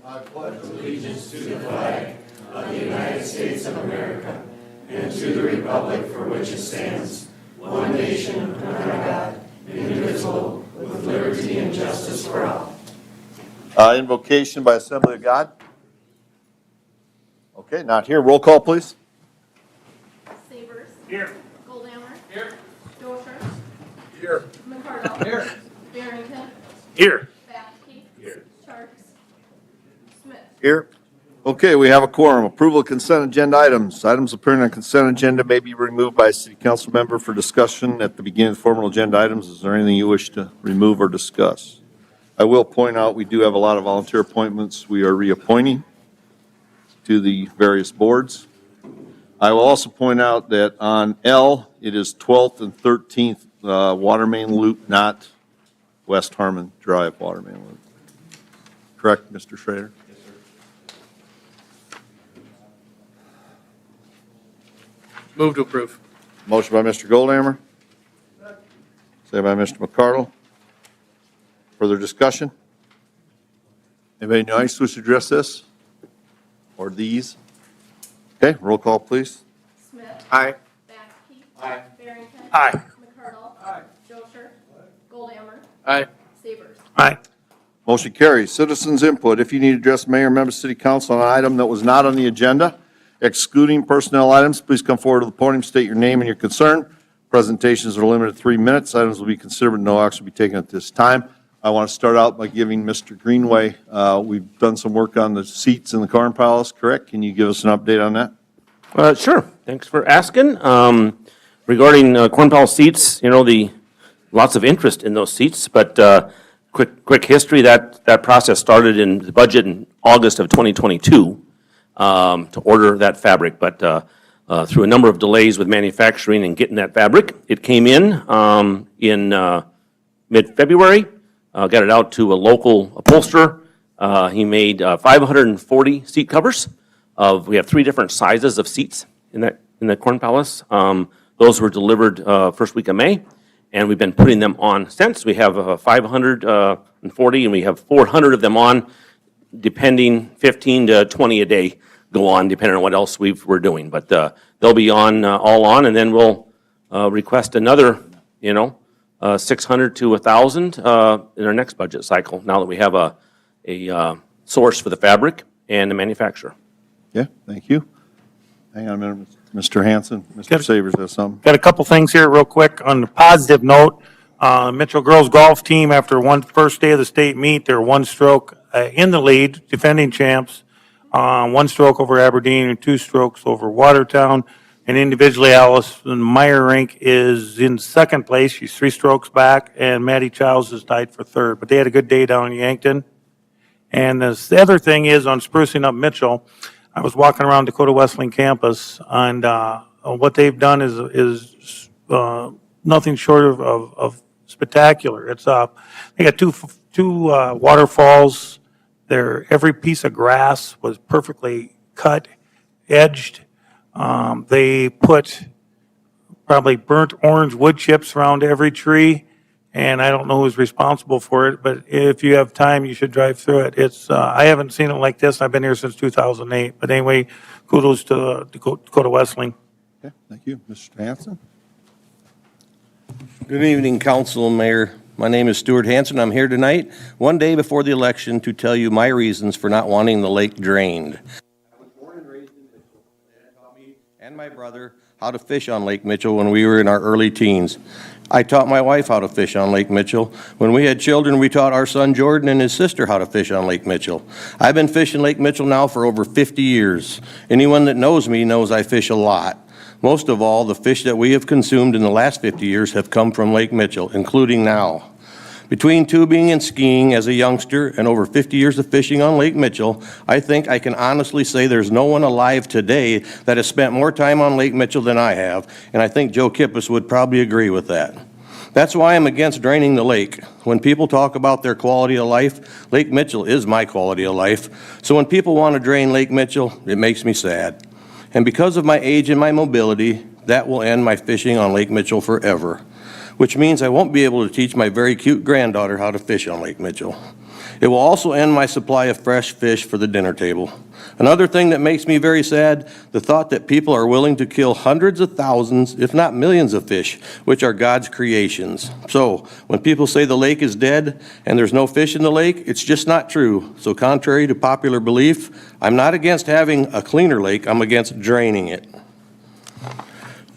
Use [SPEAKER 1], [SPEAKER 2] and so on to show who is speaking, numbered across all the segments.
[SPEAKER 1] I pledge allegiance to the flag of the United States of America and to the republic for which it stands, one nation, under God, indivisible, with liberty and justice for all. Invocation by Assembly of God. Okay, not here. Roll call, please.
[SPEAKER 2] Sabers.
[SPEAKER 3] Here.
[SPEAKER 2] Goldhammer.
[SPEAKER 3] Here.
[SPEAKER 2] Josher.
[SPEAKER 3] Here.
[SPEAKER 2] McCardle.
[SPEAKER 3] Here.
[SPEAKER 2] Barrington.
[SPEAKER 3] Here.
[SPEAKER 2] Batke.
[SPEAKER 3] Here.
[SPEAKER 2] Sharps. Smith.
[SPEAKER 1] Here. Okay, we have a quorum. Approval of consent agenda items. Items appearing on consent agenda may be removed by a city council member for discussion at the beginning of formal agenda items. Is there anything you wish to remove or discuss? I will point out we do have a lot of volunteer appointments we are reappointing to the various boards. I will also point out that on L, it is 12th and 13th water main loop, not West Harmon Drive water main loop. Correct, Mr. Schrader?
[SPEAKER 3] Move to approve.
[SPEAKER 1] Motion by Mr. Goldhammer. Second by Mr. McCardle. Further discussion? Anybody nice wish to address this? Or these? Okay, roll call, please.
[SPEAKER 2] Smith.
[SPEAKER 3] Aye.
[SPEAKER 2] Batke.
[SPEAKER 3] Aye.
[SPEAKER 2] Barrington.
[SPEAKER 3] Aye.
[SPEAKER 2] McCardle.
[SPEAKER 3] Aye.
[SPEAKER 2] Josher. Goldhammer.
[SPEAKER 3] Aye.
[SPEAKER 2] Sabers.
[SPEAKER 3] Aye.
[SPEAKER 1] Motion carries. Citizens input. If you need to address mayor or member of city council on an item that was not on the agenda, excluding personnel items, please come forward to the podium, state your name and your concern. Presentations are limited to 3 minutes. Items will be considered, but no action will be taken at this time. I want to start out by giving Mr. Greenway, we've done some work on the seats in the Corn Palace, correct? Can you give us an update on that?
[SPEAKER 4] Sure. Thanks for asking. Regarding Corn Palace seats, lots of interest in those seats, but quick history, that process started in the budget in August of 2022 to order that fabric, but through a number of delays with manufacturing and getting that fabric, it came in mid-February. Got it out to a local upholsterer. He made 540 seat covers. We have 3 different sizes of seats in the Corn Palace. Those were delivered first week of May, and we've been putting them on since. We have 540, and we have 400 of them on, depending 15 to 20 a day go on, depending on what else we're doing. But they'll be on all on, and then we'll request another, 600 to 1,000 in our next budget cycle, now that we have a source for the fabric and the manufacturer.
[SPEAKER 1] Yeah, thank you. Hang on a minute, Mr. Hanson. Mr. Sabers has something.
[SPEAKER 5] Got a couple things here real quick. On the positive note, Mitchell girls golf team, after first day of the state meet, they're 1 stroke in the lead, defending champs. 1 stroke over Aberdeen and 2 strokes over Watertown. And individually, Allison Meyerink is in second place. She's 3 strokes back, and Maddie Childs is tied for third. But they had a good day down in Yankton. And the other thing is on sprucing up Mitchell. I was walking around Dakota Wesleyan campus, and what they've done is nothing short of spectacular. It's they got two waterfalls. Every piece of grass was perfectly cut, edged. They put probably burnt orange wood chips around every tree, and I don't know who's responsible for it, but if you have time, you should drive through it. I haven't seen it like this. I've been here since 2008. But anyway, kudos to Dakota Wesleyan.
[SPEAKER 1] Okay, thank you. Mr. Hanson?
[SPEAKER 6] Good evening, Council and Mayor. My name is Stuart Hanson. I'm here tonight, one day before the election, to tell you my reasons for not wanting the lake drained. I was born and raised in Mitchell. Dad taught me and my brother how to fish on Lake Mitchell when we were in our early teens. I taught my wife how to fish on Lake Mitchell. When we had children, we taught our son Jordan and his sister how to fish on Lake Mitchell. I've been fishing Lake Mitchell now for over 50 years. Anyone that knows me knows I fish a lot. Most of all, the fish that we have consumed in the last 50 years have come from Lake Mitchell, including now. Between tubing and skiing as a youngster and over 50 years of fishing on Lake Mitchell, I think I can honestly say there's no one alive today that has spent more time on Lake Mitchell than I have, and I think Joe Kippis would probably agree with that. That's why I'm against draining the lake. When people talk about their quality of life, Lake Mitchell is my quality of life. So when people want to drain Lake Mitchell, it makes me sad. And because of my age and my mobility, that will end my fishing on Lake Mitchell forever, which means I won't be able to teach my very cute granddaughter how to fish on Lake Mitchell. It will also end my supply of fresh fish for the dinner table. Another thing that makes me very sad, the thought that people are willing to kill hundreds of thousands, if not millions of fish, which are God's creations. So, when people say the lake is dead and there's no fish in the lake, it's just not true. So contrary to popular belief, I'm not against having a cleaner lake, I'm against draining it.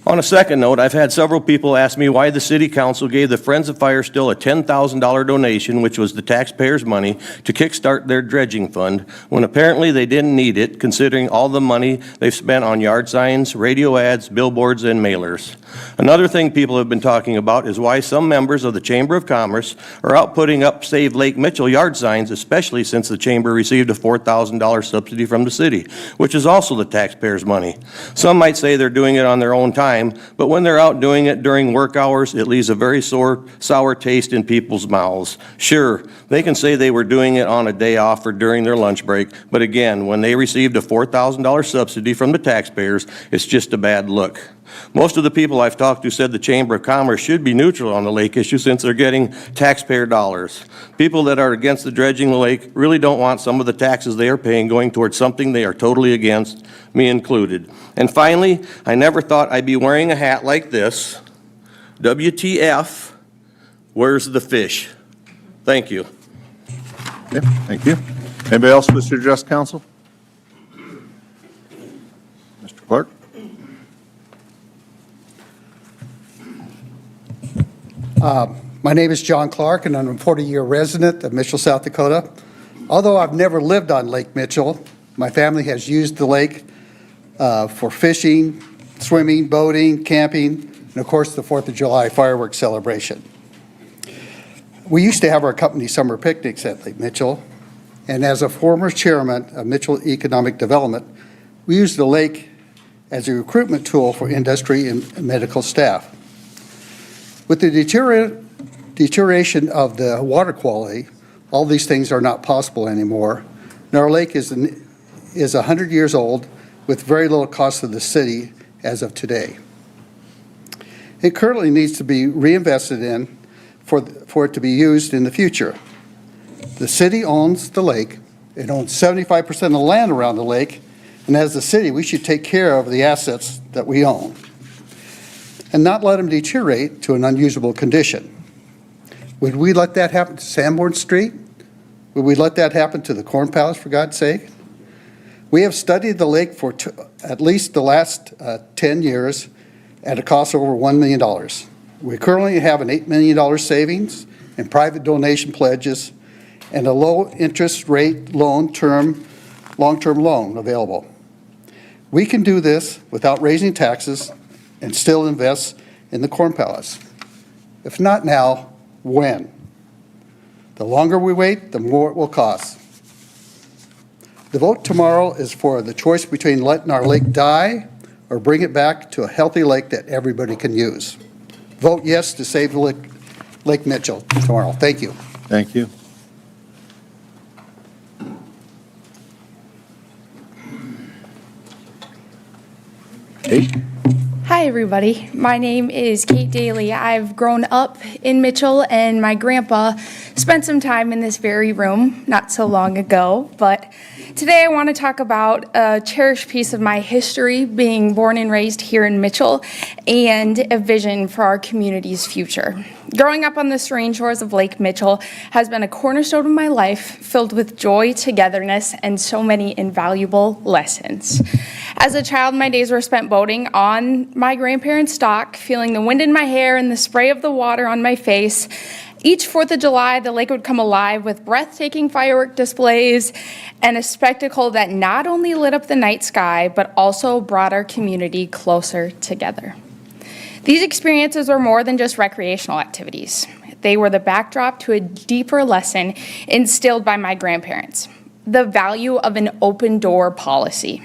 [SPEAKER 6] On a second note, I've had several people ask me why the city council gave the Friends of Firestill a $10,000 donation, which was the taxpayers' money, to kickstart their dredging fund, when apparently they didn't need it, considering all the money they've spent on yard signs, radio ads, billboards, and mailers. Another thing people have been talking about is why some members of the Chamber of Commerce are out putting up Save Lake Mitchell yard signs, especially since the chamber received a $4,000 subsidy from the city, which is also the taxpayers' money. Some might say they're doing it on their own time, but when they're out doing it during work hours, it leaves a very sour taste in people's mouths. Sure, they can say they were doing it on a day off or during their lunch break, but again, when they received a $4,000 subsidy from the taxpayers, it's just a bad look. Most of the people I've talked to said the Chamber of Commerce should be neutral on the lake issue since they're getting taxpayer dollars. People that are against the dredging the lake really don't want some of the taxes they are paying going towards something they are totally against, me included. And finally, I never thought I'd be wearing a hat like this. WTF, where's the fish? Thank you.
[SPEAKER 1] Okay, thank you. Anybody else wish to address council? Mr. Clark?
[SPEAKER 7] My name is John Clark, and I'm a 40-year resident of Mitchell, South Dakota. Although I've never lived on Lake Mitchell, my family has used the lake for fishing, swimming, boating, camping, and of course the 4th of July fireworks celebration. We used to have our company summer picnics at Lake Mitchell, and as a former chairman of Mitchell Economic Development, we used the lake as a recruitment tool for industry and medical staff. With the deterioration of the water quality, all these things are not possible anymore. And our lake is 100 years old with very little cost to the city as of today. It currently needs to be reinvested in for it to be used in the future. The city owns the lake. It owns 75% of the land around the lake. And as the city, we should take care of the assets that we own and not let them deteriorate to an unusable condition. Would we let that happen to Sanborn Street? Would we let that happen to the Corn Palace, for God's sake? We have studied the lake for at least the last 10 years at a cost of over $1 million. We currently have an $8 million savings in private donation pledges and a low interest rate long-term loan available. We can do this without raising taxes and still invest in the Corn Palace. If not now, when? The longer we wait, the more it will cost. The vote tomorrow is for the choice between letting our lake die or bring it back to a healthy lake that everybody can use. Vote yes to save the Lake Mitchell tomorrow. Thank you.
[SPEAKER 1] Thank you. Kate?
[SPEAKER 8] Hi, everybody. My name is Kate Daly. I've grown up in Mitchell, and my grandpa spent some time in this very room not so long ago. But today I want to talk about a cherished piece of my history, being born and raised here in Mitchell, and a vision for our community's future. Growing up on the serene shores of Lake Mitchell has been a cornerstone of my life, filled with joy, togetherness, and so many invaluable lessons. As a child, my days were spent boating on my grandparents' dock, feeling the wind in my hair and the spray of the water on my face. Each 4th of July, the lake would come alive with breathtaking firework displays and a spectacle that not only lit up the night sky, but also brought our community closer together. These experiences were more than just recreational activities. They were the backdrop to a deeper lesson instilled by my grandparents, the value of an open door policy.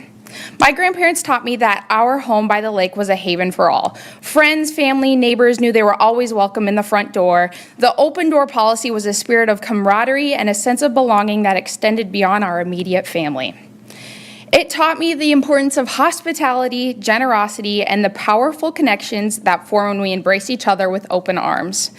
[SPEAKER 8] My grandparents taught me that our home by the lake was a haven for all. Friends, family, neighbors knew they were always welcome in the front door. The open door policy was a spirit of camaraderie and a sense of belonging that extended beyond our immediate family. It taught me the importance of hospitality, generosity, and the powerful connections that form when we embrace each other with open arms.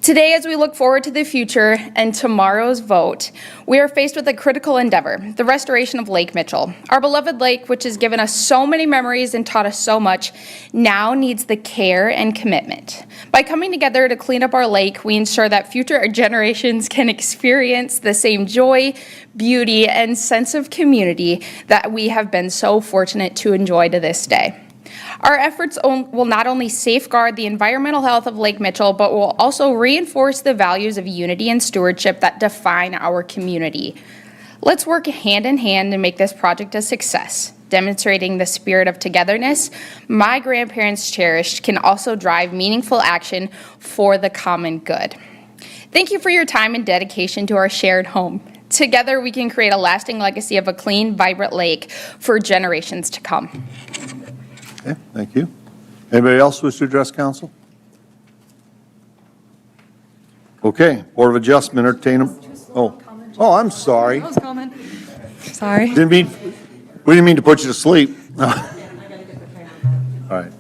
[SPEAKER 8] Today, as we look forward to the future and tomorrow's vote, we are faced with a critical endeavor, the restoration of Lake Mitchell. Our beloved lake, which has given us so many memories and taught us so much, now needs the care and commitment. By coming together to clean up our lake, we ensure that future generations can experience the same joy, beauty, and sense of community that we have been so fortunate to enjoy to this day. Our efforts will not only safeguard the environmental health of Lake Mitchell, but will also reinforce the values of unity and stewardship that define our community. Let's work hand in hand to make this project a success. Demonstrating the spirit of togetherness my grandparents cherished can also drive meaningful action for the common good. Thank you for your time and dedication to our shared home. Together, we can create a lasting legacy of a clean, vibrant lake for generations to come.
[SPEAKER 1] Okay, thank you. Anybody else wish to address council? Okay, Board of Adjustment, entertain them. Oh, I'm sorry.
[SPEAKER 9] Sorry.
[SPEAKER 1] We didn't mean to put you to sleep. All right.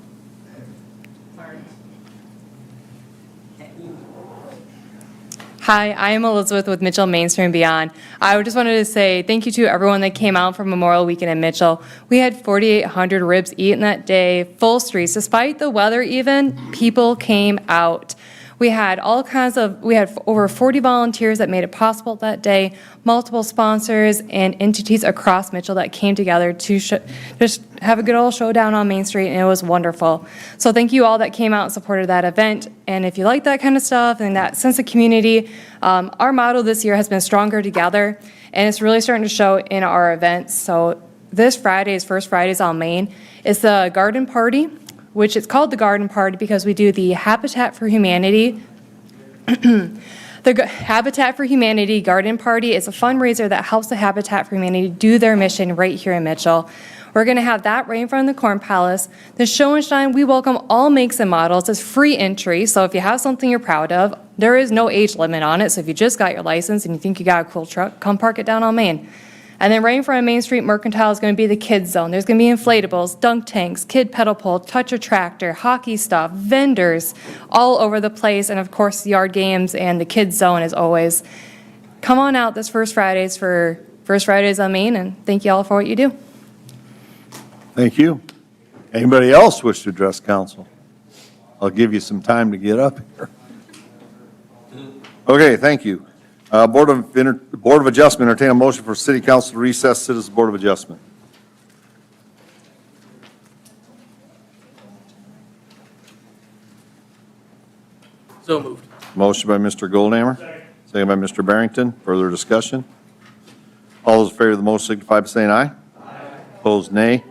[SPEAKER 9] Hi, I am Elizabeth with Mitchell Mainstream and Beyond. I just wanted to say thank you to everyone that came out for Memorial Weekend in Mitchell. We had 4,800 ribs eaten that day, full streets. Despite the weather even, people came out. We had over 40 volunteers that made it possible that day, multiple sponsors and entities across Mitchell that came together to just have a good old showdown on Main Street, and it was wonderful. So thank you all that came out and supported that event. And if you like that kind of stuff and that sense of community, our motto this year has been Stronger Together, and it's really starting to show in our events. So this Friday is First Fridays on Main. It's the garden party, which is called the Garden Party because we do the Habitat for Humanity. The Habitat for Humanity Garden Party is a fundraiser that helps the Habitat for Humanity do their mission right here in Mitchell. We're going to have that right in front of the Corn Palace. The show and shine, we welcome all makes and models. It's free entry, so if you have something you're proud of, there is no age limit on it. So if you just got your license and you think you got a cool truck, come park it down on Main. And then right in front of Main Street Mercantile is going to be the kids zone. There's going to be inflatables, dunk tanks, kid pedal pole, touch a tractor, hockey stuff, vendors all over the place. And of course, yard games and the kids zone as always. Come on out this First Fridays for First Fridays on Main, and thank you all for what you do.
[SPEAKER 1] Thank you. Anybody else wish to address council? I'll give you some time to get up here. Okay, thank you. Board of Adjustment, entertain a motion for City Council to recess, sit as the Board of Adjustment.
[SPEAKER 3] So moved.
[SPEAKER 1] Motion by Mr. Goldhammer. Second by Mr. Barrington. Further discussion? All those in favor of the motion signify by saying aye. Aye. Opposed, nay.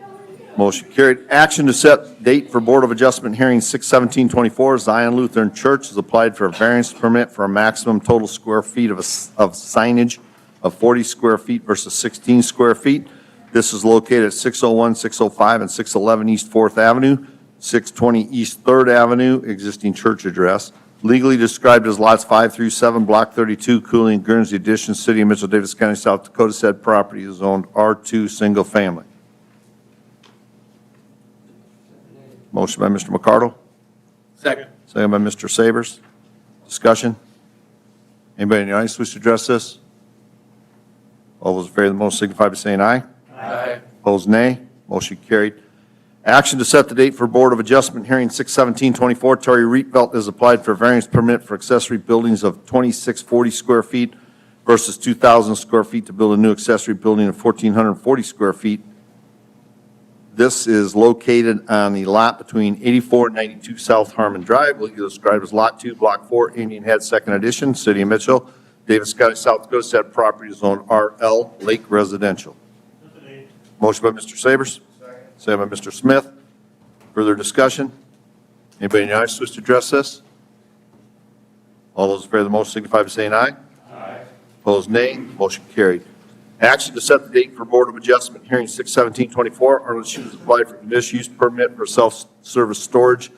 [SPEAKER 1] Motion carried. Action to set date for Board of Adjustment hearing 6/17/24. Zion Lutheran Church has applied for a variance permit for a maximum total square feet of signage of 40 square feet versus 16 square feet. This is located at 601, 605, and 611 East 4th Avenue, 620 East 3rd Avenue, existing church address. Legally described as lots 5 through 7, Block 32, Cooley and Guernsey Addition, City of Mitchell, Davis County, South Dakota. Said property is zoned R2 single family. Motion by Mr. McCardle.
[SPEAKER 3] Second.
[SPEAKER 1] Second by Mr. Sabers. Discussion? Anybody in the audience wish to address this? All those in favor of the motion signify by saying aye.
[SPEAKER 3] Aye.
[SPEAKER 1] Opposed, nay. Motion carried. Action to set the date for Board of Adjustment hearing 6/17/24. Terry Rietveld has applied for a variance permit for accessory buildings of 2640 square feet versus 2,000 square feet to build a new accessory building of 1,440 square feet. This is located on the lot between 84 and 92 South Harmon Drive, legally described as Lot 2, Block 4, Indian Head, 2nd Edition, City of Mitchell, Davis County, South Dakota. Said property is zoned RL, Lake Residential. Motion by Mr. Sabers. Second by Mr. Smith. Further discussion? Anybody in the audience wish to address this? All those in favor of the motion signify by saying aye. Aye. Opposed, nay. Motion carried. Action to set the date for Board of Adjustment hearing 6/17/24. Arlen Shoes applied for conditional use permit for self-service storage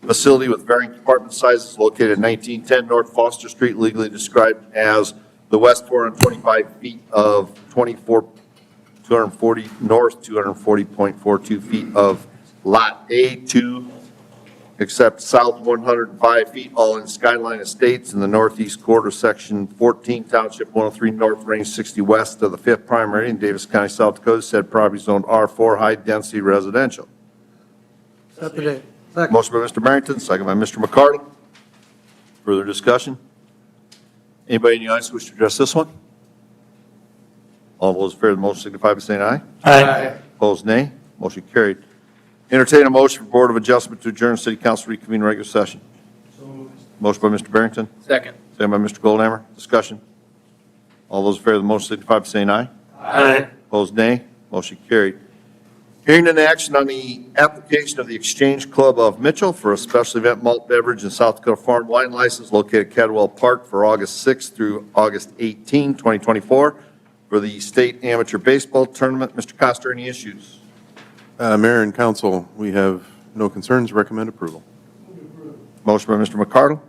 [SPEAKER 1] facility with varying compartment sizes located at 1910 North Foster Street, legally described as the west 425 feet of 24 240, north 240.42 feet of Lot A2, except south 105 feet, all in Skyline Estates in the northeast quarter, Section 14, Township 103 North, Range 60 west of the 5th primary in Davis County, South Dakota. Said property zoned R4, high-density residential.
[SPEAKER 3] Second.
[SPEAKER 1] Motion by Mr. Barrington, second by Mr. McCardle. Further discussion? Anybody in the audience wish to address this one? All those in favor of the motion signify by saying aye.
[SPEAKER 5] Aye.
[SPEAKER 1] Opposed, nay. Motion carried. Entertain a motion for Board of Adjustment to adjourn City Council reconvene regular session. Motion by Mr. Barrington,
[SPEAKER 3] Second.
[SPEAKER 1] second by Mr. Goldhammer. Discussion? All those in favor of the motion signify by saying aye.
[SPEAKER 3] Aye.
[SPEAKER 1] Opposed, nay. Motion carried. Hearing and action on the application of the Exchange Club of Mitchell for a special event malt beverage and South Dakota farm wine license located at Cadwell Park for August 6 through August 18, 2024, for the State Amateur Baseball Tournament. Mr. Coster, any issues?
[SPEAKER 10] Mayor and council, we have no concerns, recommend approval.
[SPEAKER 1] Motion by Mr. McCardle.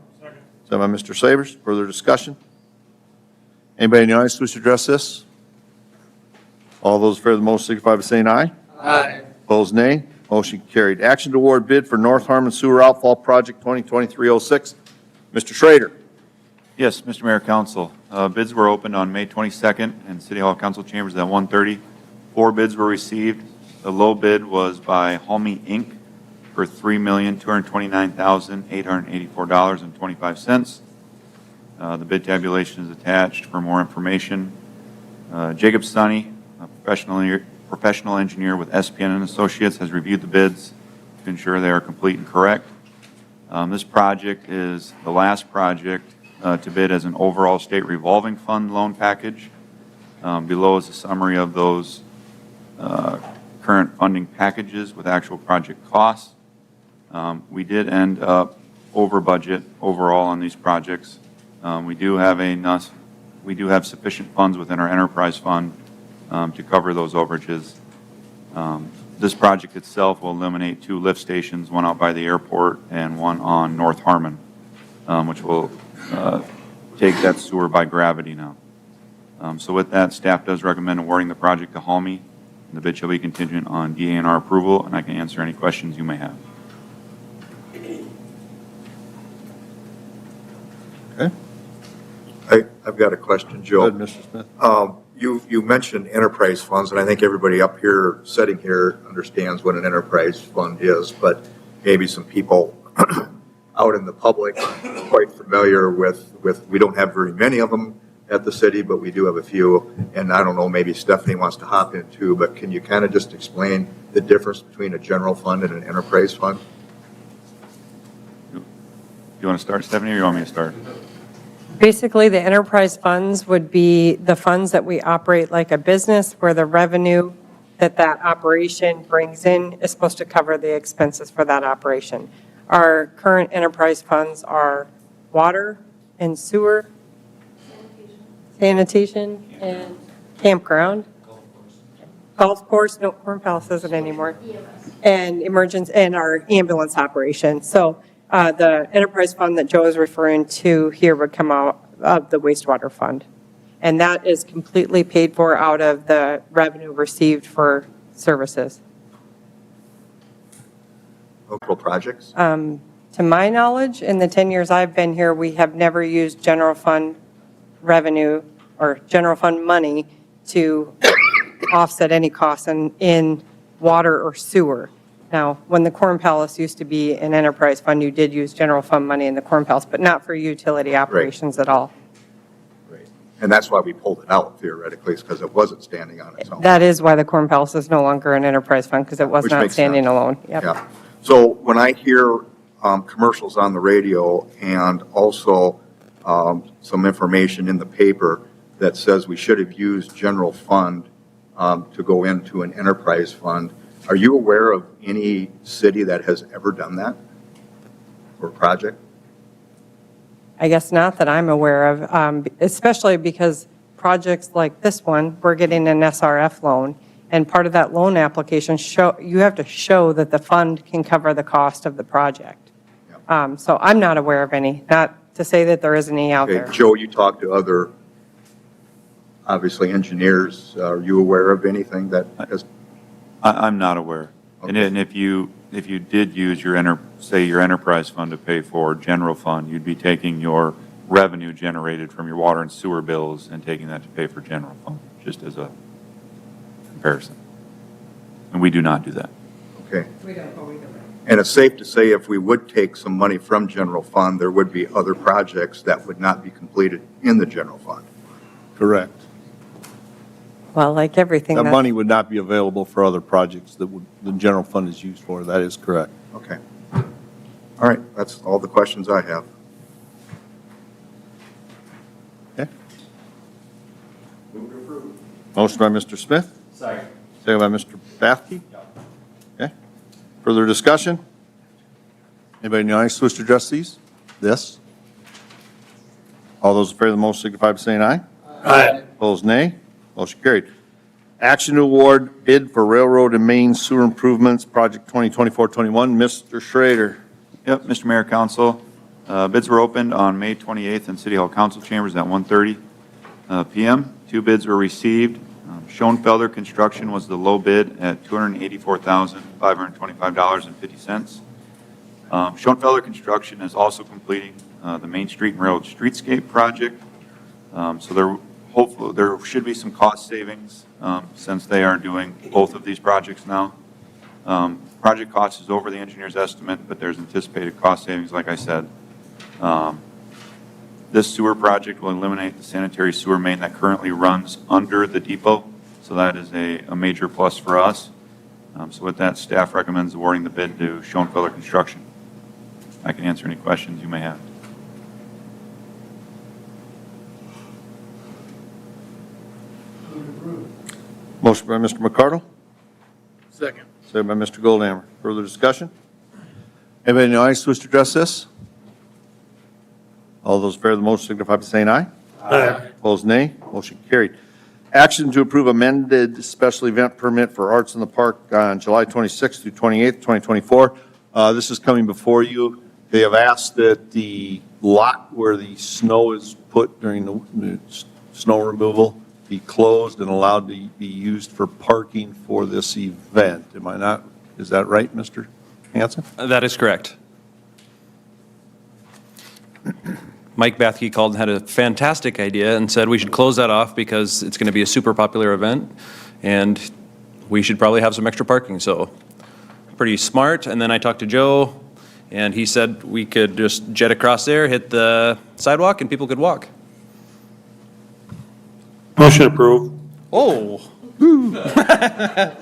[SPEAKER 1] Second by Mr. Savers. Further discussion? Anybody in the audience wish to address this? All those in favor of the motion signify by saying aye.
[SPEAKER 3] Aye.
[SPEAKER 1] Opposed, nay. Motion carried. Action to award bid for North Harmon Sewer Outfall Project 2023-06. Mr. Schrader.
[SPEAKER 11] Yes, Mr. Mayor, Council. Bids were opened on May 22nd in City Hall Council Chambers at 1:30. 4 bids were received. The low bid was by Halmy Inc. for $3,229,884.25. The bid tabulation is attached for more information. Jacob Sonny, a professional engineer with SPN and Associates, has reviewed the bids to ensure they are complete and correct. This project is the last project to bid as an overall state revolving fund loan package. Below is a summary of those current funding packages with actual project costs. We did end up over budget overall on these projects. We do have sufficient funds within our enterprise fund to cover those overages. This project itself will eliminate 2 lift stations, one out by the airport and one on North Harmon, which will take that sewer by gravity now. So with that, staff does recommend awarding the project to Halmy. The bid shall be contingent on DANR approval, and I can answer any questions you may have.
[SPEAKER 1] Okay.
[SPEAKER 12] I've got a question,
[SPEAKER 1] Go
[SPEAKER 12] Joe.
[SPEAKER 1] ahead, Mr. Smith.
[SPEAKER 12] You mentioned enterprise funds, and I think everybody up here, sitting here, understands what an enterprise fund is, but maybe some people out in the public aren't quite familiar with, we don't have very many of them at the city, but we do have a few, and I don't know, maybe Stephanie wants to hop in too, but can you kind of just explain the difference between a general fund and an enterprise fund?
[SPEAKER 11] You want to start, Stephanie, or you want me to start?
[SPEAKER 13] Basically, the enterprise funds would be the funds that we operate like a business, where the revenue that operation brings in is supposed to cover the expenses for that operation. Our current enterprise funds are water and sewer, sanitation, and campground. Golf course, no, Corn Palace isn't anymore. And emergency, and our ambulance operation. So the enterprise fund that Joe is referring to here would come out of the wastewater fund. And that is completely paid for out of the revenue received for services.
[SPEAKER 12] Local projects?
[SPEAKER 13] To my knowledge, in the 10 years I've been here, we have never used general fund revenue or general fund money to offset any costs in water or sewer. Now, when the Corn Palace used to be an enterprise fund, you did use general fund money in the Corn Palace, but not for utility operations at all.
[SPEAKER 12] Right. And that's why we pulled it out theoretically, is because it wasn't standing on its own.
[SPEAKER 13] That is why the Corn Palace is no longer an enterprise fund, because it was
[SPEAKER 12] Which
[SPEAKER 13] not
[SPEAKER 12] makes
[SPEAKER 13] standing
[SPEAKER 12] sense.
[SPEAKER 13] alone. Yep.
[SPEAKER 12] Yeah. So when I hear commercials on the radio and also some information in the paper that says we should have used general fund to go into an enterprise fund, are you aware of any city that has ever done that for a project?
[SPEAKER 13] I guess not that I'm aware of, especially because projects like this one, we're getting an SRF loan. And part of that loan application, you have to show that the fund can cover the cost of the project. So I'm not aware of any, not to say that there isn't any out
[SPEAKER 12] Okay,
[SPEAKER 13] there.
[SPEAKER 12] Joe, you talked to other obviously engineers. Are you aware of anything that has,
[SPEAKER 11] I'm not aware. And if you did use your your enterprise fund to pay for general fund, you'd be taking your revenue generated from your water and sewer bills and taking that to pay for general fund, just as a comparison. And we do not do that.
[SPEAKER 12] okay? And it's safe to say if we would take some money from general fund, there would be other projects that would not be completed in the general fund.
[SPEAKER 1] Correct.
[SPEAKER 13] Well, like everything.
[SPEAKER 1] That
[SPEAKER 13] that-
[SPEAKER 1] money would not be available for other projects that the general fund is used for. That is correct.
[SPEAKER 12] Okay. All right, that's all the questions I have.
[SPEAKER 1] Okay. Motion by Mr. Smith. Second by Mr. Bathke. Okay. Further discussion? Anybody in the audience wish to address these? This? All those in favor of the motion signify by saying aye.
[SPEAKER 3] Aye.
[SPEAKER 1] Opposed, nay. Motion carried. Action to award bid for railroad and main sewer improvements, project 2024-21. Mr. Schrader.
[SPEAKER 11] Yep, Mr. Mayor, Council, bids were opened on May 28th in City Hall Council Chambers at 1:30 PM. 2 bids were received. Schoenfelder Construction was the low bid at $284,525.50. Schoenfelder Construction is also completing the Main Street and Railroad Streetscape project. So there should be some cost savings since they are doing both of these projects now. Project cost is over the engineer's estimate, but there's anticipated cost savings, like I said. This sewer project will eliminate the sanitary sewer main that currently runs under the depot, so that is a major plus for us. So with that, staff recommends awarding the bid to Schoenfelder Construction. I can answer any questions you may have.
[SPEAKER 1] Motion by Mr. McCardle.
[SPEAKER 3] Second.
[SPEAKER 1] Second by Mr. Goldhammer. Further discussion? Anybody in the audience wish to address this? All those in favor of the motion signify by saying aye.
[SPEAKER 3] Aye.
[SPEAKER 1] Opposed, nay. Motion carried. Action to approve amended special event permit for Arts in the Park on July 26th through 28th, 2024. This is coming before you. They have asked that the lot where the snow is put during the snow removal be closed and allowed to be used for parking for this event. Am I not, is that right, Mr. Hanson?
[SPEAKER 14] That is correct. Mike Bathke called and had a fantastic idea and said we should close that off because it's going to be a super popular event and we should probably have some extra parking. So pretty smart. And then I talked to Joe and he said we could just jet across there, hit the sidewalk, and people could walk.
[SPEAKER 5] Motion approved.
[SPEAKER 14] Oh.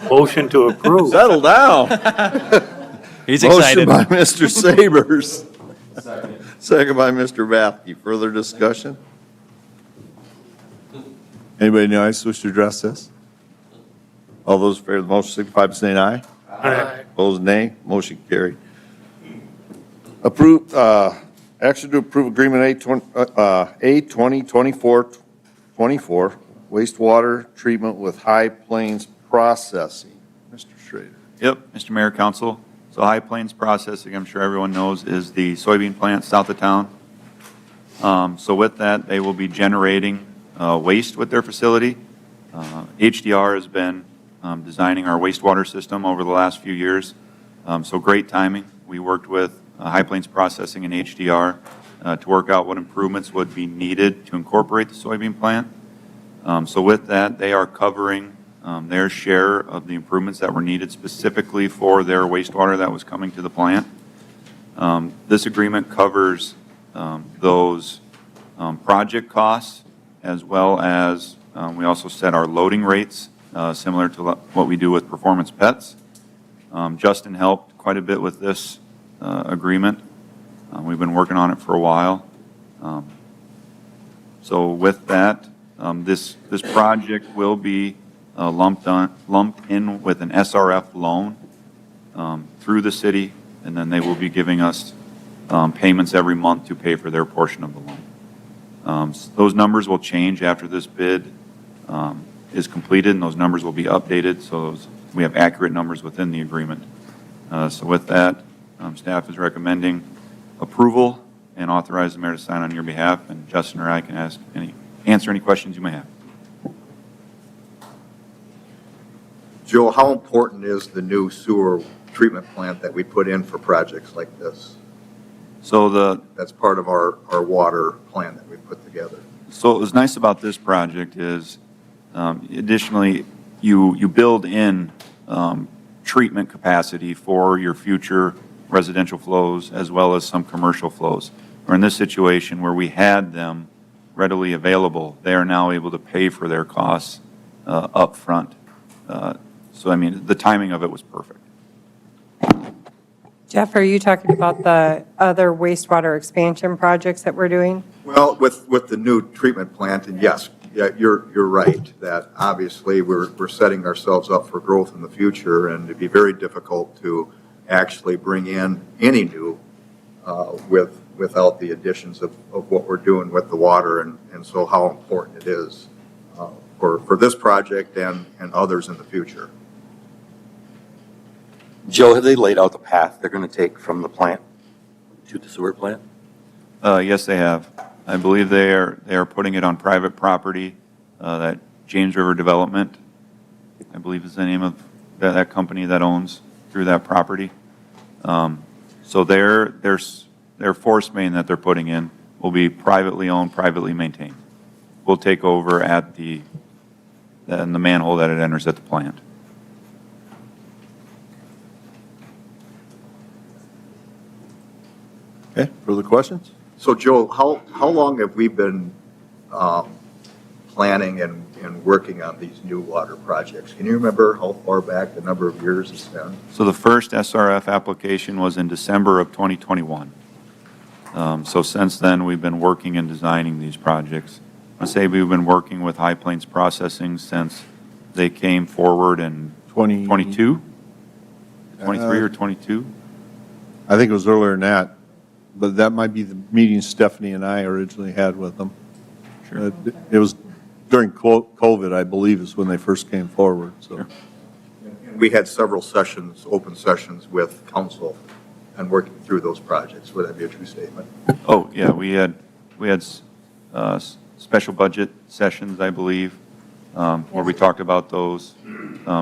[SPEAKER 5] Motion to approve.
[SPEAKER 1] Settle down.
[SPEAKER 14] He's excited.
[SPEAKER 1] Motion by Mr. Sabers. Second by Mr. Bathke. Further discussion? Anybody in the audience wish to address this? All those in favor of the motion signify by saying aye.
[SPEAKER 3] Aye.
[SPEAKER 1] Opposed, nay. Motion carried. Approve, action to approve agreement A 2024-24, wastewater treatment with High Plains Processing. Mr. Schrader.
[SPEAKER 11] Yep, Mr. Mayor, Council. So High Plains Processing, I'm sure everyone knows, is the soybean plant south of town. So with that, they will be generating waste with their facility. HDR has been designing our wastewater system over the last few years. So great timing. We worked with High Plains Processing and HDR to work out what improvements would be needed to incorporate the soybean plant. So with that, they are covering their share of the improvements that were needed specifically for their wastewater that was coming to the plant. This agreement covers those project costs, as well as we also set our loading rates, similar to what we do with Performance Pets. Justin helped quite a bit with this agreement. We've been working on it for a while. So with that, this project will be lumped in with an SRF loan through the city, and then they will be giving us payments every month to pay for their portion of the loan. Those numbers will change after this bid is completed, and those numbers will be updated, so we have accurate numbers within the agreement. So with that, staff is recommending approval and authorize the mayor to sign on your behalf, and Justin or I can answer any questions you may have.
[SPEAKER 12] Joe, how important is the new sewer treatment plant that we put in for projects like this?
[SPEAKER 11] So
[SPEAKER 12] That's part of our water plan that we put together.
[SPEAKER 11] So what was nice about this project is, additionally, you build in treatment capacity for your future residential flows as well as some commercial flows. Or in this situation where we had them readily available, they are now able to pay for their costs up front. So I mean, the timing of it was perfect.
[SPEAKER 13] Jeff, are you talking about the other wastewater expansion projects that we're doing?
[SPEAKER 12] Well, with the new treatment plant, and yes, yeah, you're right, that obviously we're setting ourselves up for growth in the future, and it'd be very difficult to actually bring in any new without the additions of what we're doing with the water, and so how important it is for this project and others in the future.
[SPEAKER 15] Joe, have they laid out the path they're going to take from the plant to the sewer plant?
[SPEAKER 11] Yes, they have. I believe they are putting it on private property, that James River Development, I believe is the name of that company that owns through that property. So their force main that they're putting in will be privately owned, privately maintained. We'll take over at the manhole that it enters at the plant.
[SPEAKER 1] Okay, further questions?
[SPEAKER 12] So Joe, how long have we been planning and working on these new water projects? Can you remember how far back, the number of years it's been?
[SPEAKER 11] So the first SRF application was in December of 2021. So since then, we've been working and designing these projects. I say we've been working with High Plains Processing since they came forward in 22, 23 or 22.
[SPEAKER 1] I think it was earlier than that, but that might be the meeting Stephanie and I originally had with them.
[SPEAKER 11] Sure.
[SPEAKER 1] It was during COVID, I believe, is when they first came forward, so.
[SPEAKER 11] Sure.
[SPEAKER 12] And we had several sessions, open sessions with council and working through those projects. Would that be a true statement?
[SPEAKER 11] Oh, yeah, we had special budget sessions, I believe, where we talked about those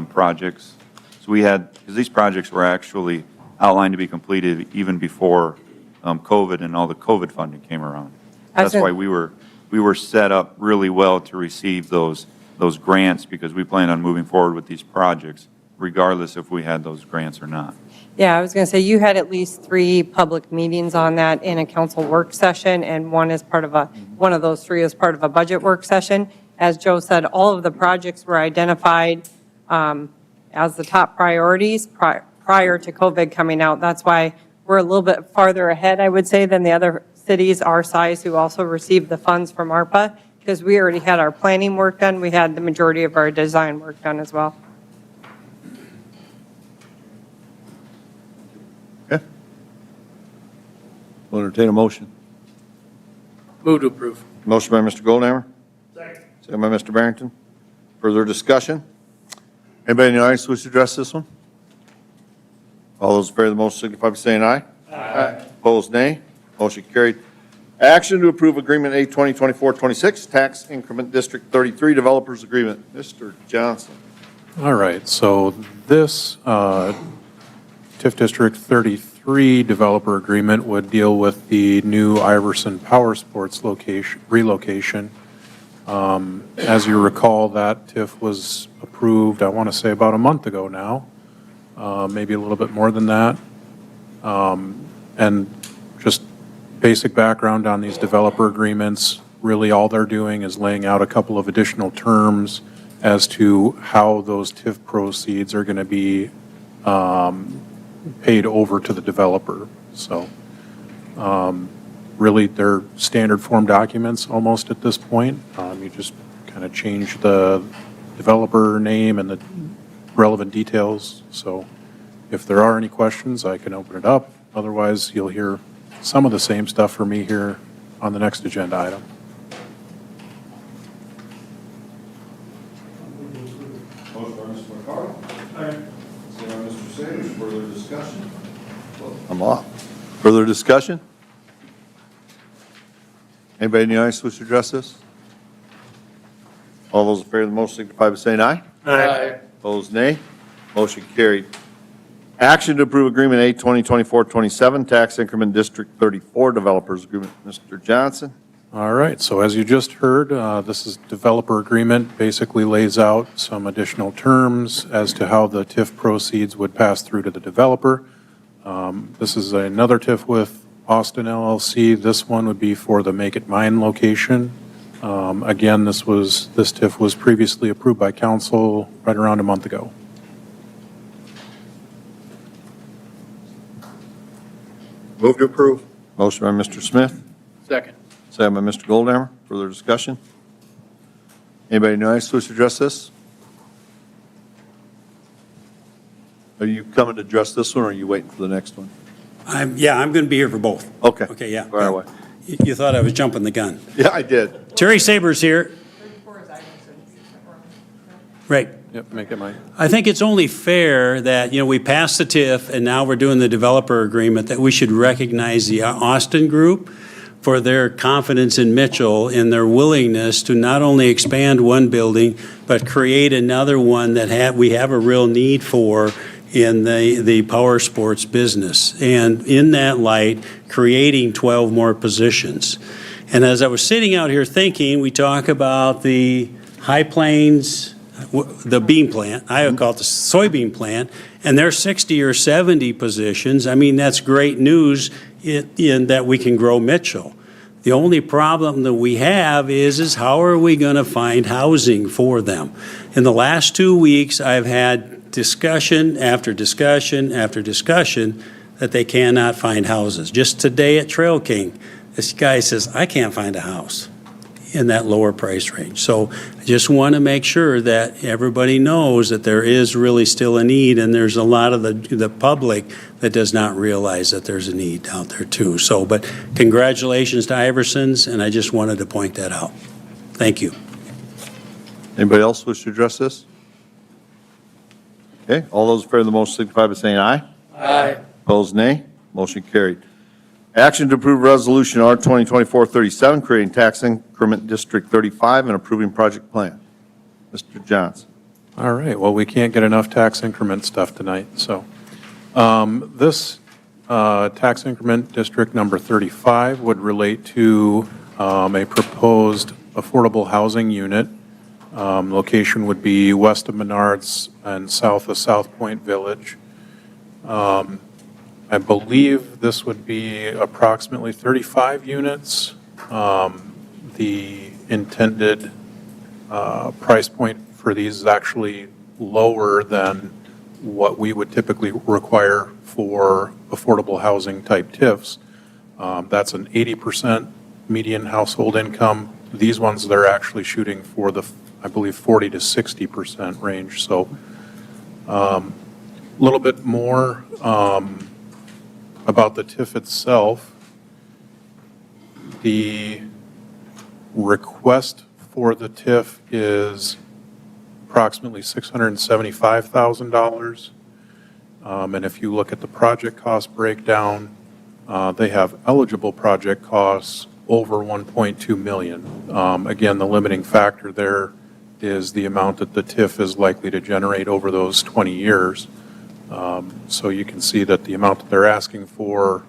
[SPEAKER 11] projects. So we had, because these projects were actually outlined to be completed even before COVID and all the COVID funding came around. That's why we were set up really well to receive those grants, because we planned on moving forward with these projects regardless if we had those grants or not.
[SPEAKER 13] Yeah, I was going to say, you had at least 3 public meetings on that in a council work session, and one of those 3 is part of a budget work session. As Joe said, all of the projects were identified as the top priorities prior to COVID coming out. That's why we're a little bit farther ahead, I would say, than the other cities our size who also received the funds from ARPA, because we already had our planning work done. We had the majority of our design work done as well.
[SPEAKER 1] Okay. We'll entertain a motion.
[SPEAKER 3] Move to approve.
[SPEAKER 1] Motion by Mr. Goldhammer. Second by Mr. Barrington. Further discussion? Anybody in the audience wish to address this one? All those in favor of the motion signify by saying aye. Aye. Opposed, nay. Motion carried. Action to approve Agreement A 2024-26, Tax Increment District 33 Developers Agreement. Mr. Johnson.
[SPEAKER 16] All right, so this TIF District 33 developer agreement would deal with the new Iverson Power Sports relocation. As you recall, that TIF was approved, I want to say about a month ago now, maybe a little bit more than that. And just basic background on these developer agreements, really all they're doing is laying out a couple of additional terms as to how those TIF proceeds are going to be paid over to the developer. So really, they're standard form documents almost at this point. You just kind of change the developer name and the relevant details. So if there are any questions, I can open it up. Otherwise, you'll hear some of the same stuff for me here on the next agenda item.
[SPEAKER 1] Motion by Mr. McCarl. Second by Mr. Sanders. Further discussion? I'm off. Further discussion? Anybody in the audience wish to address this? All those in favor of the motion signify by saying aye.
[SPEAKER 3] Aye.
[SPEAKER 1] Opposed, nay. Motion carried. Action to approve Agreement A 2024-27, Tax Increment District 34 Developers Agreement. Mr. Johnson?
[SPEAKER 16] All right, so as you just heard, this is developer agreement, basically lays out some additional terms as to how the TIF proceeds would pass through to the developer. This is another TIF with Austin LLC. This one would be for the Make It Mine location. Again, this TIF was previously approved by council right around a month ago.
[SPEAKER 12] Move to approve.
[SPEAKER 1] Motion by Mr. Smith,
[SPEAKER 3] Second.
[SPEAKER 1] second by Mr. Goldammer. Further discussion? Anybody in the audience wish to address this? Are you coming to address this one, or are you waiting for the next one?
[SPEAKER 17] I'm going to be here for both.
[SPEAKER 1] Okay.
[SPEAKER 17] Okay, yeah.
[SPEAKER 1] Fire away.
[SPEAKER 17] You thought I was jumping the gun.
[SPEAKER 1] Yeah, I did.
[SPEAKER 17] Terry Saber's here. Right.
[SPEAKER 16] Yep, Make It Mine.
[SPEAKER 17] I think it's only fair that, we passed the TIF and now we're doing the developer agreement, that we should recognize the Austin Group for their confidence in Mitchell and their willingness to not only expand one building, but create another one that we have a real need for in the power sports business. And in that light, creating 12 more positions. And as I was sitting out here thinking, we talk about the High Plains, the bean plant, I would call it the soybean plant, and there's 60 or 70 positions. I mean, that's great news in that we can grow Mitchell. The only problem that we have is how are we going to find housing for them? In the last 2 weeks, I've had discussion after discussion after discussion that they cannot find houses. Just today at Trail King, this guy says, I can't find a house in that lower price range. So I just want to make sure that everybody knows that there is really still a need, and there's a lot of the public that does not realize that there's a need out there too. So, but congratulations to Iversons, and I just wanted to point that out. Thank you.
[SPEAKER 1] Anybody else wish to address this? Okay, all those in favor of the motion signify by saying aye.
[SPEAKER 3] Aye.
[SPEAKER 1] Opposed, nay. Motion carried. Action to approve Resolution R 2024-37, creating Tax Increment District 35 and approving project plan. Mr. Johnson.
[SPEAKER 16] All right, well, we can't get enough tax increment stuff tonight, so. This tax increment district number 35 would relate to a proposed affordable housing unit. Location would be west of Menards and south of South Point Village. I believe this would be approximately 35 units. The intended price point for these is actually lower than what we would typically require for affordable housing type TIFs. That's an 80% median household income. These ones, they're actually shooting for the, I believe, 40 to 60% range. So a little bit more about the TIF itself. The request for the TIF is approximately $675,000. And if you look at the project cost breakdown, they have eligible project costs over 1.2 million. Again, the limiting factor there is the amount that the TIF is likely to generate over those 20 years. So you can see that the amount that they're asking for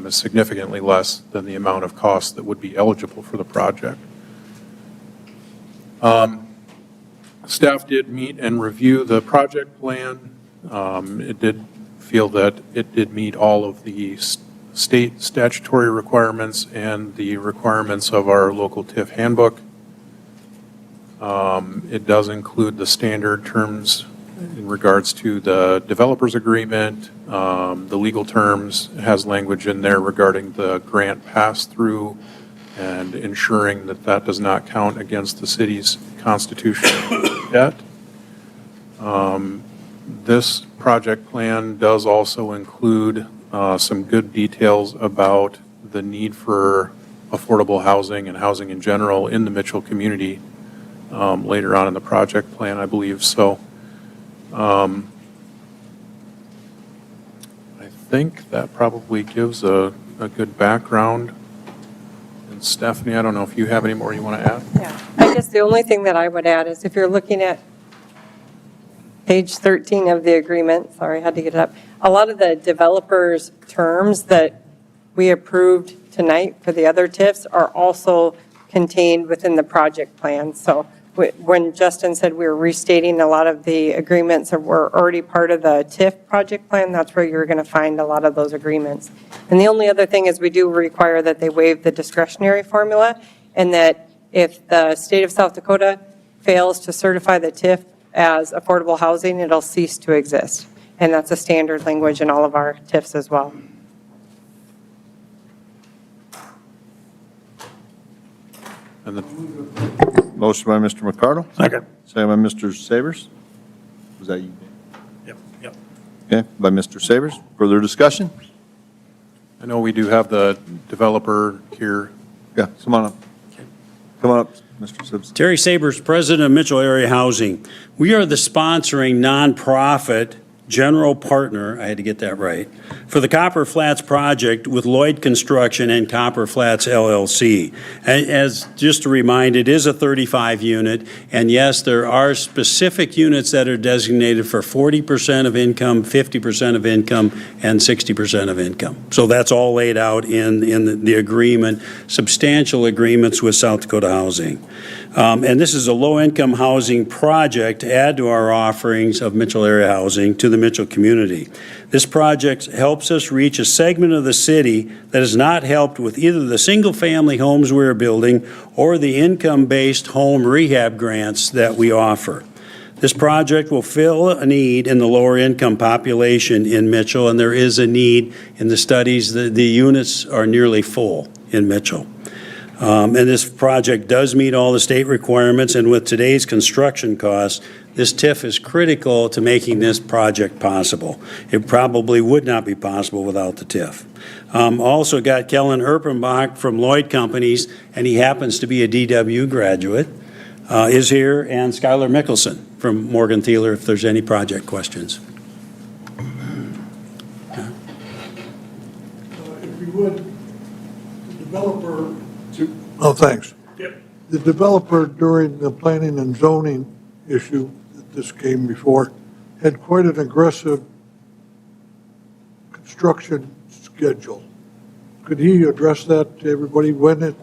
[SPEAKER 16] is significantly less than the amount of costs that would be eligible for the project. Staff did meet and review the project plan. It did feel that it did meet all of the state statutory requirements and the requirements of our local TIF handbook. It does include the standard terms in regards to the developer's agreement, the legal terms. It has language in there regarding the grant pass-through and ensuring that that does not count against the city's constitutional debt. This project plan does also include some good details about the need for affordable housing and housing in general in the Mitchell community later on in the project plan, I believe. So I think that probably gives a good background. And Stephanie, I don't know if you have any more you want to add?
[SPEAKER 13] Yeah, I guess the only thing that I would add is if you're looking at page 13 of the agreement, sorry, I had to get it up. A lot of the developers' terms that we approved tonight for the other TIFs are also contained within the project plan. So when Justin said we were restating a lot of the agreements that were already part of the TIF project plan, that's where you're going to find a lot of those agreements. And the only other thing is we do require that they waive the discretionary formula, and that if the state of South Dakota fails to certify the TIF as affordable housing, it'll cease to exist. And that's a standard language in all of our TIFs as well.
[SPEAKER 16] And the
[SPEAKER 1] Motion by Mr. McCardle.
[SPEAKER 5] Second.
[SPEAKER 1] Second by Mr. Sabers. Was that you?
[SPEAKER 5] Yep, yep.
[SPEAKER 1] Okay, by Mr. Sabers. Further discussion?
[SPEAKER 16] I know we do have the developer here.
[SPEAKER 1] Yeah, come on up. Come on up, Mr. Simpson.
[SPEAKER 17] Terry Sabers, President of Mitchell Area Housing. We are the sponsoring nonprofit general partner, I had to get that right, for the Copper Flats project with Lloyd Construction and Copper Flats LLC. As just to remind, it is a 35 unit, and yes, there are specific units that are designated for 40% of income, 50% of income, and 60% of income. So that's all laid out in the agreement, substantial agreements with South Dakota Housing. And this is a low-income housing project to add to our offerings of Mitchell Area Housing to the Mitchell community. This project helps us reach a segment of the city that is not helped with either the single-family homes we're building or the income-based home rehab grants that we offer. This project will fill a need in the lower-income population in Mitchell, and there is a need in the studies. The units are nearly full in Mitchell. And this project does meet all the state requirements, and with today's construction costs, this TIF is critical to making this project possible. It probably would not be possible without the TIF. Also got Kellen Erpenbach from Lloyd Companies, and he happens to be a DW graduate, is here, and Skylar Mickelson from Morgan Thielen, if there's any project questions.
[SPEAKER 18] If you would, the developer, oh, thanks. Yep. The developer during the planning and zoning issue that this came before had quite an aggressive construction schedule. Could he address that to everybody when it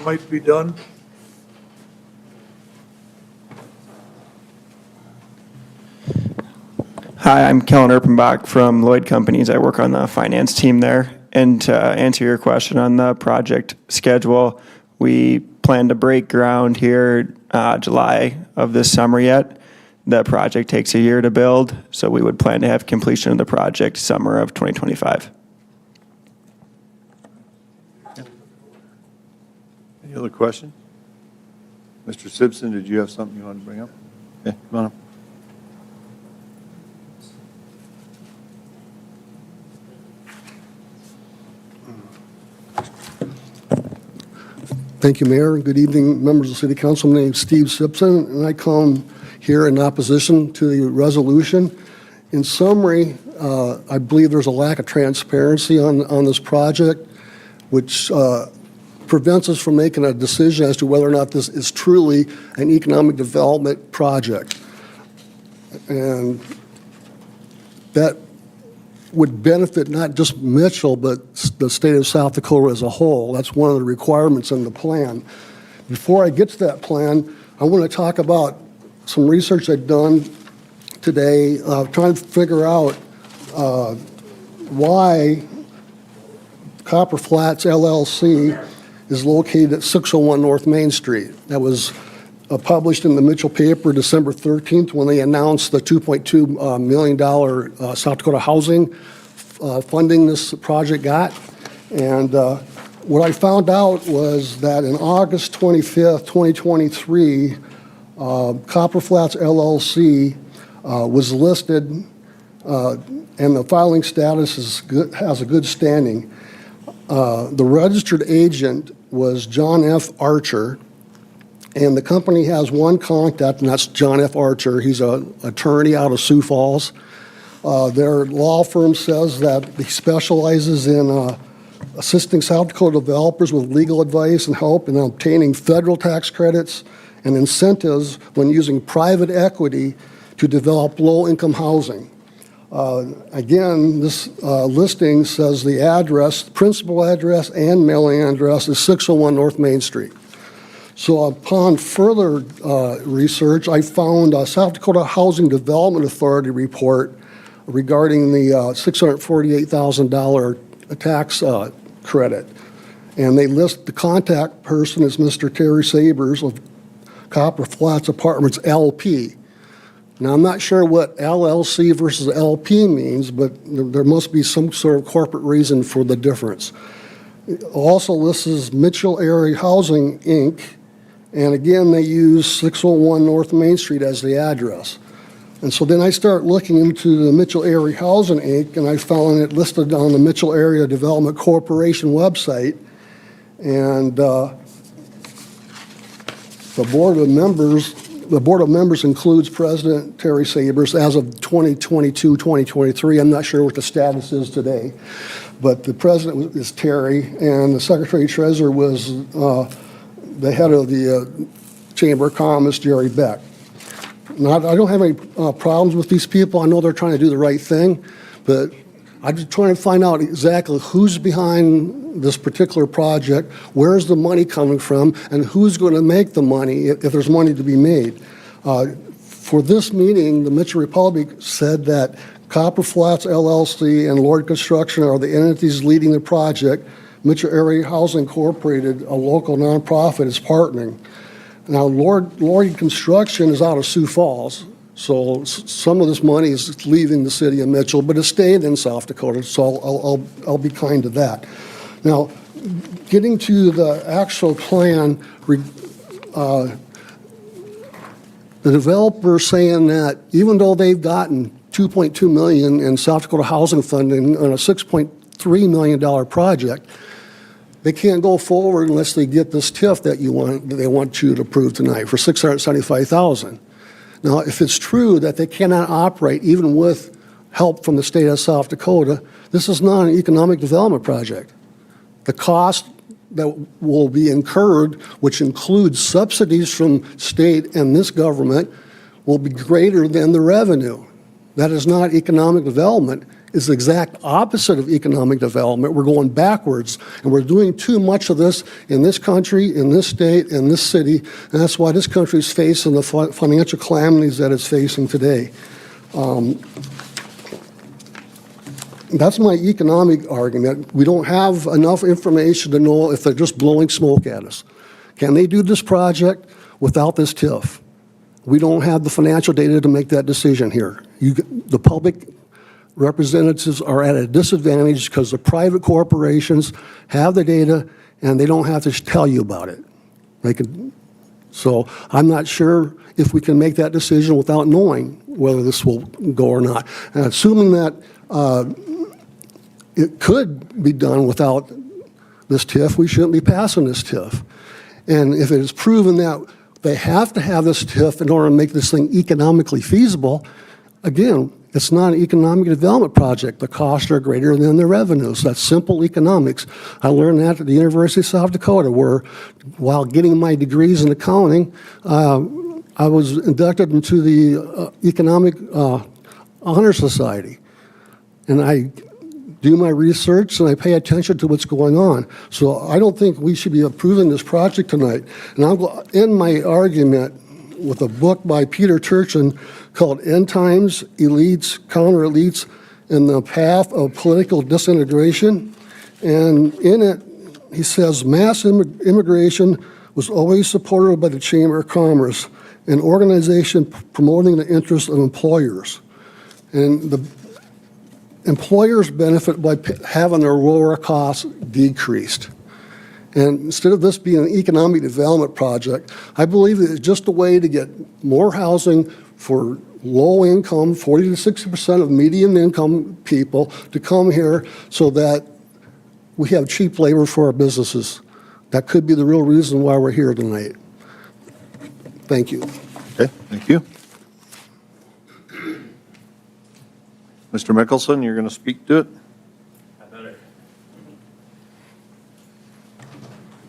[SPEAKER 18] might be done?
[SPEAKER 19] Hi, I'm Kellen Erpenbach from Lloyd Companies. I work on the finance team there. And to answer your question on the project schedule, we plan to break ground here July of this summer yet. The project takes a year to build, so we would plan to have completion of the project summer of 2025.
[SPEAKER 1] Any other questions? Mr. Simpson, did you have something you wanted to bring up? Okay, come on up.
[SPEAKER 18] Thank you, Mayor. Good evening, members of the City Council. My name is Steve Simpson, and I come here in opposition to the resolution. In summary, I believe there's a lack of transparency on this project, which prevents us from making a decision as to whether or not this is truly an economic development project. And that would benefit not just Mitchell, but the state of South Dakota as a whole. That's one of the requirements in the plan. Before I get to that plan, I want to talk about some research I've done today, trying to figure out why Copper Flats LLC is located at 601 North Main Street. That was published in the Mitchell paper December 13th when they announced the $2.2 million South Dakota housing funding this project got. And what I found out was that in August 25th, 2023, Copper Flats LLC was listed, and the filing status has a good standing. The registered agent was John F. Archer, and the company has one contact, and that's John F. Archer. He's an attorney out of Sioux Falls. Their law firm says that he specializes in assisting South Dakota developers with legal advice and help in obtaining federal tax credits and incentives when using private equity to develop low-income housing. Again, this listing says the address, principal address and mailing address is 601 North Main Street. So upon further research, I found a South Dakota Housing Development Authority report regarding the $648,000 tax credit. And they list the contact person as Mr. Terry Sabers of Copper Flats Apartments LP. Now, I'm not sure what LLC versus LP means, but there must be some sort of corporate reason for the difference. It also lists as Mitchell Area Housing, Inc., and again, they use 601 North Main Street as the address. And so then I start looking into the Mitchell Area Housing, Inc., and I found it listed on the Mitchell Area Development Corporation website. And the board of members includes President Terry Sabers as of 2022, 2023. I'm not sure what the status is today, but the president is Terry, and the secretary treasurer was the head of the Chamber of Commerce, Jerry Beck. Now, I don't have any problems with these people. I know they're trying to do the right thing, but I'm just trying to find out exactly who's behind this particular project, where's the money coming from, and who's going to make the money if there's money to be made. For this meeting, the Mitchell Republic said that Copper Flats LLC and Lord Construction are the entities leading the project. Mitchell Area Housing Incorporated, a local nonprofit, is partnering. Now, Lord Construction is out of Sioux Falls, so some of this money is leaving the city of Mitchell, but it's staying in South Dakota, so I'll be kind to that. Now, getting to the actual plan, the developer saying that even though they've gotten $2.2 million in South Dakota housing funding on a $6.3 million project, they can't go forward unless they get this TIF that they want you to approve tonight for $675,000. Now, if it's true that they cannot operate even with help from the state of South Dakota, this is not an economic development project. The cost that will be incurred, which includes subsidies from state and this government, will be greater than the revenue. That is not economic development. It's the exact opposite of economic development. We're going backwards, and we're doing too much of this in this country, in this state, in this city, and that's why this country is facing the financial calamities that it's facing today. That's my economic argument. We don't have enough information to know if they're just blowing smoke at us. Can they do this project without this TIF? We don't have the financial data to make that decision here. The public representatives are at a disadvantage because the private corporations have the data and they don't have to tell you about it. So I'm not sure if we can make that decision without knowing whether this will go or not. And assuming that it could be done without this TIF, we shouldn't be passing this TIF. And if it is proven that they have to have this TIF in order to make this thing economically feasible, again, it's not an economic development project. The costs are greater than the revenues. That's simple economics. I learned that at the University of South Dakota, where while getting my degrees in accounting, I was inducted into the Economic Honor Society. And I do my research and I pay attention to what's going on. So I don't think we should be approving this project tonight. And I'll end my argument with a book by Peter Turchin called End Times, Elites, Counter-Elites, and the Path of Political Disintegration. And in it, he says, mass immigration was always supported by the Chamber of Commerce, an organization promoting the interests of employers. And the employers benefit by having their lower costs decreased. And instead of this being an economic development project, I believe that it's just a way to get more housing for low income, 40 to 60% of median income people to come here so that we have cheap labor for our businesses. That could be the real reason why we're here tonight. Thank you.
[SPEAKER 1] Okay, thank you. Mr. Mickelson, you're going to speak to it?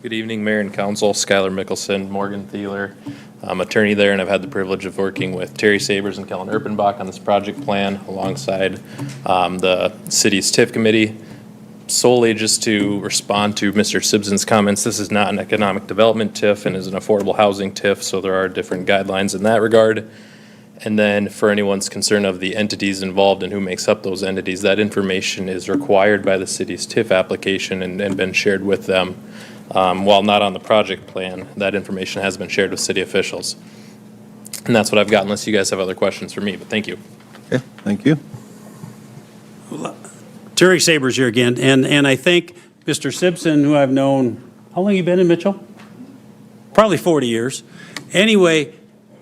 [SPEAKER 14] Good evening, Mayor and Council. Skylar Mickelson, Morgan Thieler. I'm attorney there, and I've had the privilege of working with Terry Sabers and Kellen Erpenbach on this project plan alongside the city's TIF committee. Solely just to respond to Mr. Simpson's comments, this is not an economic development TIF and is an affordable housing TIF, so there are different guidelines in that regard. And then for anyone's concern of the entities involved and who makes up those entities, that information is required by the city's TIF application and been shared with them. While not on the project plan, that information has been shared with city officials. And that's what I've got, unless you guys have other questions for me, but thank you.
[SPEAKER 1] Okay, thank you.
[SPEAKER 17] Terry Sabers here again, and I think Mr. Simpson, who I've known, how long you been in Mitchell? Probably 40 years. Anyway,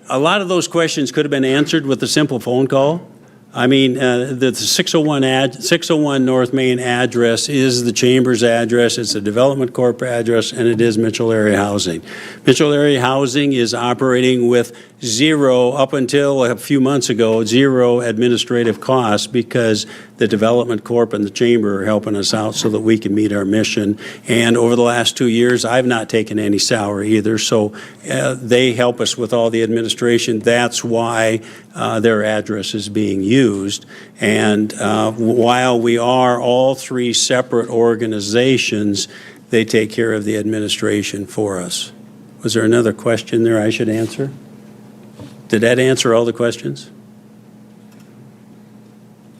[SPEAKER 17] a lot of those questions could have been answered with a simple phone call. I mean, the 601 North Main address is the Chamber's address, it's a Development Corp address, and it is Mitchell Area Housing. Mitchell Area Housing is operating with zero, up until a few months ago, zero administrative costs because the Development Corp and the Chamber are helping us out so that we can meet our mission. And over the last 2 years, I've not taken any salary either, so they help us with all the administration. That's why their address is being used. And while we are all three separate organizations, they take care of the administration for us. Was there another question there I should answer? Did that answer all the questions?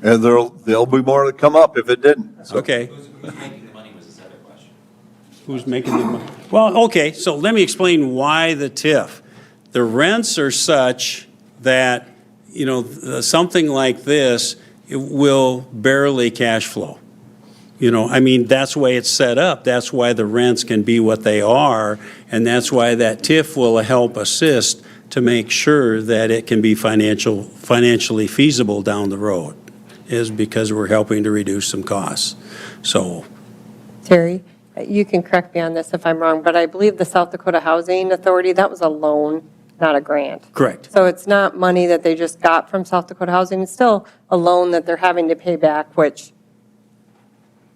[SPEAKER 1] And there'll be more to come up if it didn't. So.
[SPEAKER 17] Okay. Who's making the money? Well, okay, so let me explain why the TIF. The rents are such that, you know, something like this, it will barely cash flow. You know, I mean, that's the way it's set up. That's why the rents can be what they are, and that's why that TIF will help assist to make sure that it can be financially feasible down the road, is because we're helping to reduce some costs. So,
[SPEAKER 13] Terry, you can correct me on this if I'm wrong, but I believe the South Dakota Housing Authority, that was a loan, not a grant.
[SPEAKER 17] correct.
[SPEAKER 13] So it's not money that they just got from South Dakota Housing. It's still a loan that they're having to pay back, which,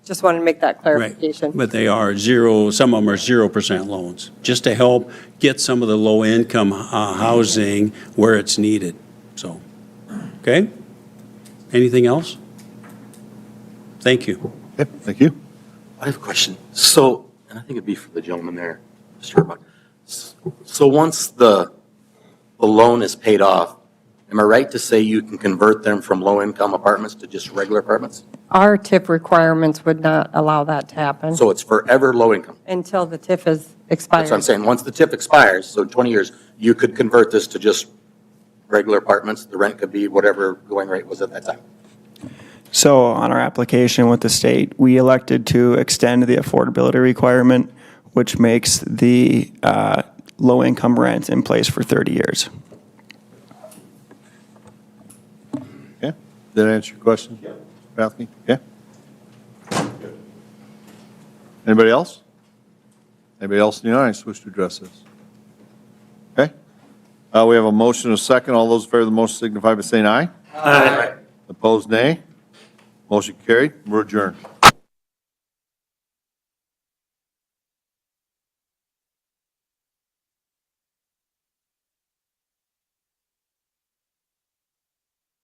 [SPEAKER 13] just wanted to make that clarification.
[SPEAKER 17] But they are zero, some of them are 0% loans, just to help get some of the low-income housing where it's needed. So, okay? Anything else? Thank you.
[SPEAKER 1] Okay, thank you.
[SPEAKER 15] I have a question. So, and I think it'd be for the gentleman there, Mr. Erbuck. So once the loan is paid off, am I right to say you can convert them from low-income apartments to just regular apartments?
[SPEAKER 13] Our TIF requirements would not allow that to happen
[SPEAKER 15] So it's forever low-income?
[SPEAKER 13] until the TIF is expired.
[SPEAKER 15] That's what I'm saying. Once the TIF expires, so 20 years, you could convert this to just regular apartments. The rent could be whatever going rate was at that time.
[SPEAKER 19] So on our application with the state, we elected to extend the affordability requirement, which makes the low-income rent in place for 30 years.
[SPEAKER 1] Okay, did that answer your question? Yeah. Pathke? Okay. Anybody else? Anybody else in the audience wish to address this? Okay. We have a motion and a second. All those in favor of the motion signify by saying aye.
[SPEAKER 3] Aye.
[SPEAKER 1] Opposed, nay. Motion carried. We're adjourned.